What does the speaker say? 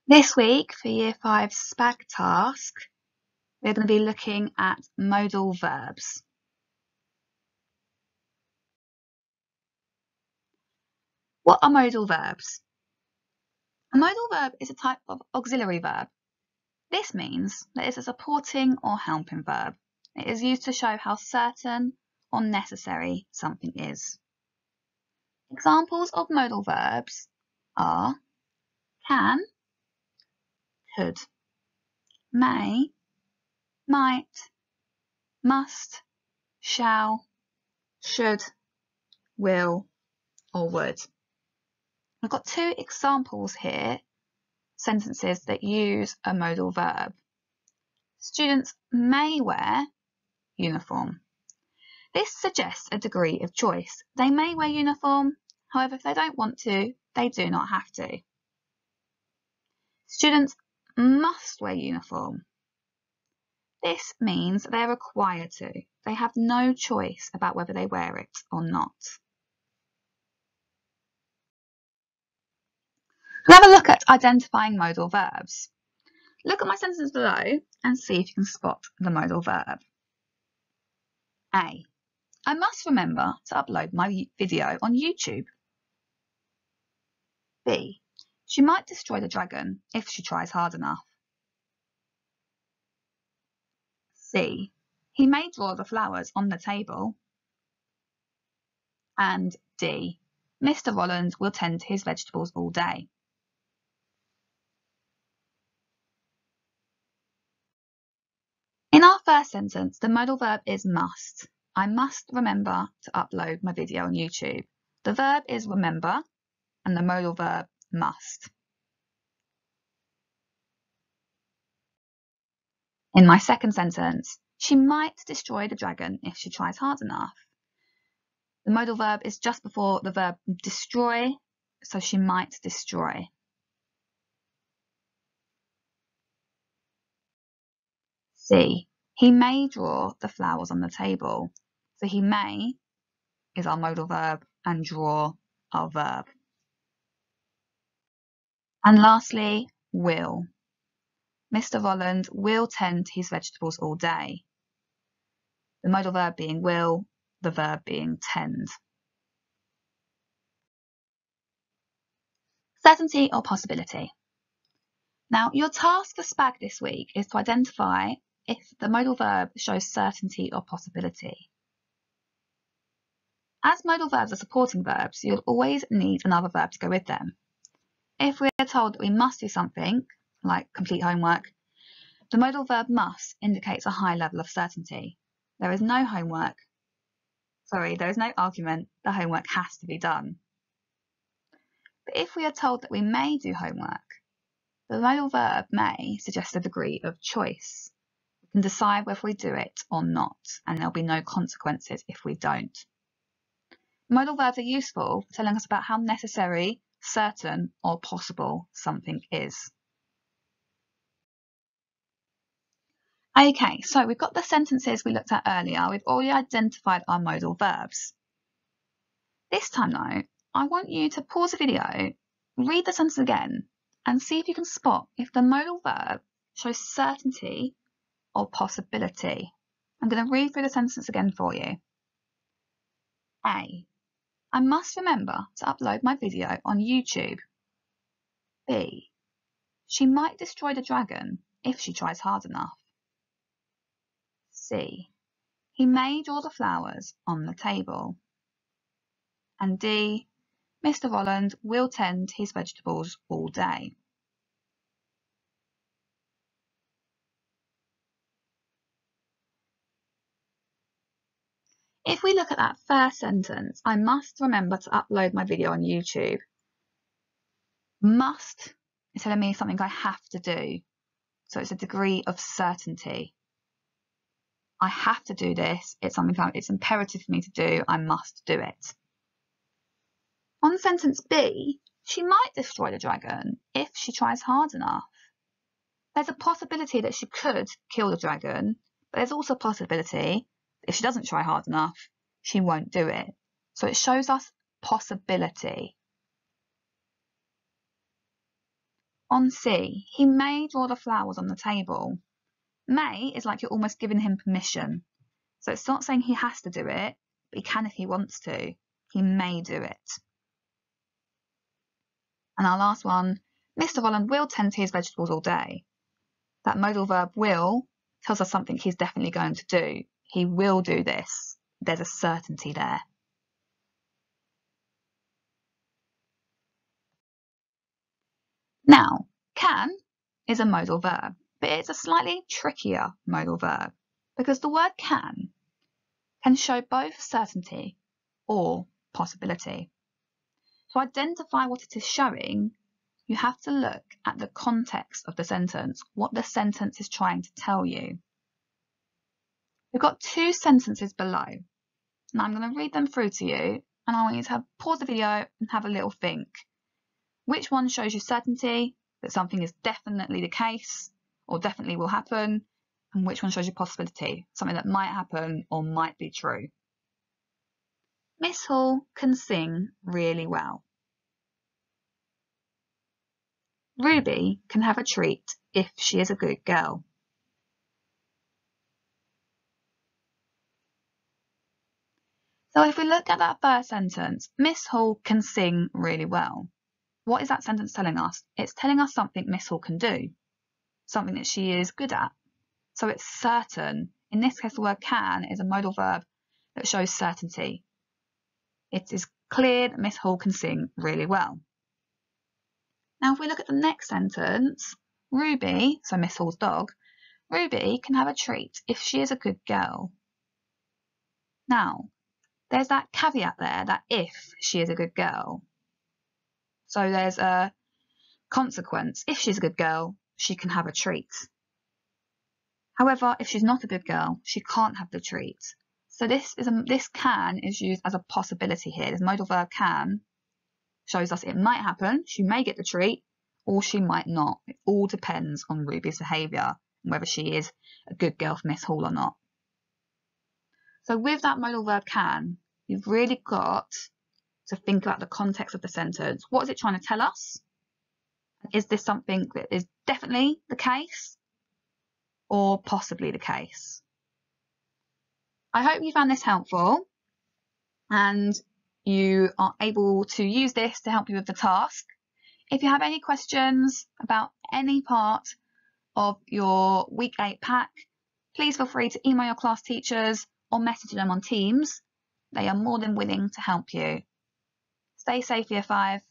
This week for Year 5 SPaG task, we're going to be looking at modal verbs. What are modal verbs? A modal verb is a type of auxiliary verb. This means that it's a supporting or helping verb. It is used to show how certain or necessary something is. Examples of modal verbs are can, could, may, might, must, shall, should, will, or would. I've got two examples here, sentences that use a modal verb. Students may wear uniform. This suggests a degree of choice. They may wear uniform, however, if they don't want to, they do not have to. Students must wear uniform. This means they're required to. They have no choice about whether they wear it or not. We'll have a look at identifying modal verbs. Look at my sentences below and see if you can spot the modal verb. A. I must remember to upload my video on YouTube. B. She might destroy the dragon if she tries hard enough. C. He may draw the flowers on the table. And D. Mr. Rolland will tend to his vegetables all day. In our first sentence, the modal verb is must. I must remember to upload my video on YouTube. The verb is remember and the modal verb must. In my second sentence, she might destroy the dragon if she tries hard enough. The modal verb is just before the verb destroy, so she might destroy. C. He may draw the flowers on the table. So he may is our modal verb and draw our verb. And lastly, will. Mr. Rolland will tend to his vegetables all day. The modal verb being will, the verb being tend. Certainty or possibility. Now, your task for SPaG this week is to identify if the modal verb shows certainty or possibility. As modal verbs are supporting verbs, you'll always need another verb to go with them. If we are told that we must do something, like complete homework, the modal verb must indicates a high level of certainty. There is no argument, the homework has to be done. But if we are told that we may do homework, the modal verb may suggest a degree of choice. We can decide whether we do it or not, and there'll be no consequences if we don't. Modal verbs are useful for telling us about how necessary, certain, or possible something is. Okay, so we've got the sentences we looked at earlier. We've already identified our modal verbs. This time though, I want you to pause the video, read the sentence again, and see if you can spot if the modal verb shows certainty or possibility. I'm going to read through the sentence again for you. A. I must remember to upload my video on YouTube. B. She might destroy the dragon if she tries hard enough. C. He may draw the flowers on the table. And D. Mr. Rolland will tend his vegetables all day. If we look at that first sentence, I must remember to upload my video on YouTube. Must is telling me something I have to do. So it's a degree of certainty. I have to do this. It's something it's imperative for me to do. I must do it. On sentence B, she might destroy the dragon if she tries hard enough. There's a possibility that she could kill the dragon, but there's also a possibility if she doesn't try hard enough, she won't do it. So it shows us possibility. On C, he may draw the flowers on the table. May is like you're almost giving him permission. So it's not saying he has to do it, but he can if he wants to. He may do it. And our last one, Mr. Holland will tend to his vegetables all day. That modal verb will tells us something he's definitely going to do. He will do this. There's a certainty there. Now, can is a modal verb, but it's a slightly trickier modal verb because the word can show both certainty or possibility. To identify what it is showing, you have to look at the context of the sentence, what the sentence is trying to tell you. We've got two sentences below, and I'm going to read them through to you, and I want you to pause the video and have a little think. Which one shows you certainty that something is definitely the case or definitely will happen, and which one shows you possibility, something that might happen or might be true? Miss Hall can sing really well. Ruby can have a treat if she is a good girl. So if we look at that first sentence, Miss Hall can sing really well. What is that sentence telling us? It's telling us something Miss Hall can do, something that she is good at. So it's certain. In this case, the word can is a modal verb that shows certainty. It is clear that Miss Hall can sing really well. Now, if we look at the next sentence, Ruby, so Miss Hall's dog, Ruby can have a treat if she is a good girl. Now, there's that caveat there, that if she is a good girl. So there's a consequence. If she's a good girl, she can have a treat. However, if she's not a good girl, she can't have the treat. So this can is used as a possibility here. This modal verb can shows us it might happen. She may get the treat or she might not. It all depends on Ruby's behaviour and whether she is a good girl for Miss Hall or not. So with that modal verb can, you've really got to think about the context of the sentence. What is it trying to tell us? Is this something that is definitely the case or possibly the case? I hope you found this helpful and you are able to use this to help you with the task. If you have any questions about any part of your Week 8 pack, please feel free to email your class teachers or message them on Teams. They are more than willing to help you. Stay safe, Year 5.